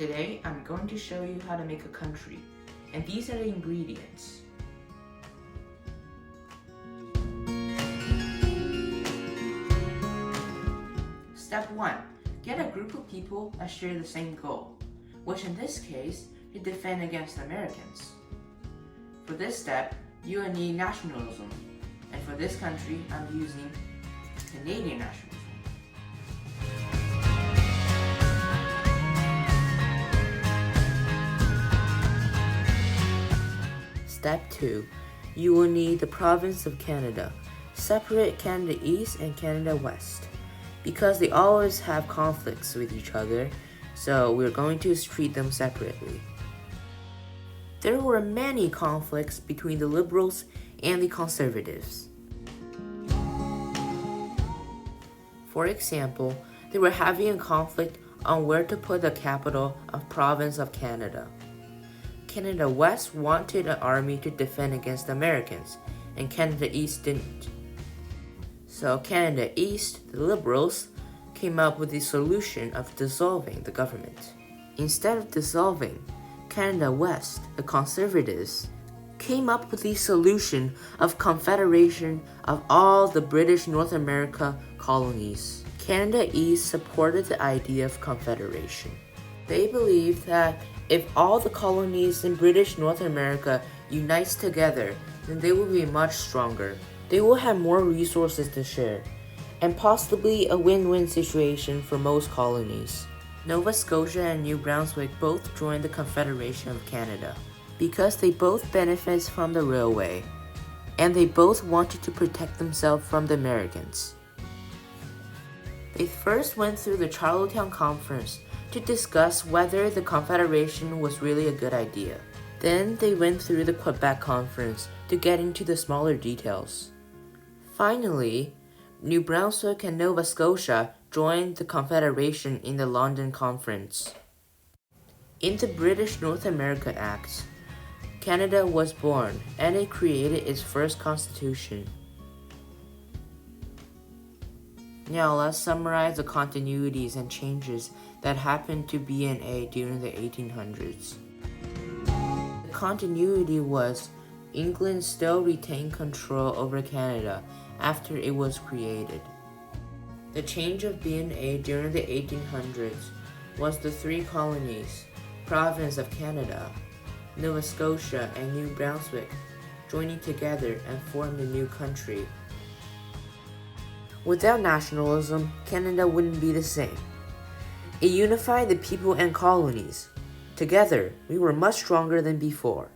Today, I'm going to show you how to make a country, and these are the ingredients. Step 1. Get a group of people that share the same goal, which in this case, to defend against the Americans. For this step, you will need nationalism, and for this country, I'm using Canadian nationalism. Step 2. You will need the province of Canada. Separate Canada East and Canada West, because they always have conflicts with each other, so we're going to treat them separately. There were many conflicts between the Liberals and the Conservatives. For example, they were having a conflict on where to put the capital of Province of Canada. Canada West wanted an army to defend against the Americans, and Canada East didn't. So Canada East, the Liberals, came up with the solution of dissolving the government. Instead of dissolving, Canada West, the Conservatives, came up with the solution of confederation of all the British North America colonies. Canada East supported the idea of confederation. They believed that if all the colonies in British North America unites together, then they will be much stronger. They will have more resources to share, and possibly a win-win situation for most colonies. Nova Scotia and New Brunswick both joined the Confederation of Canada because they both benefit from the railway, and they both wanted to protect themselves from the Americans. They first went through the Charlottetown Conference to discuss whether the Confederation was really a good idea. Then they went through the Quebec Conference to get into the smaller details. Finally, New Brunswick and Nova Scotia joined the Confederation in the London Conference. In the British North America Act, Canada was born, and it created its first constitution. Now let's summarize the continuities and changes that happened to BNA during the 1800s. The continuity was England still retained control over Canada after it was created. The change of BNA during the 1800s was the three colonies, Province of Canada, Nova Scotia, and New Brunswick, joining together and formed a new country. Without nationalism, Canada wouldn't be the same. It unified the people and colonies. Together, we were much stronger than before.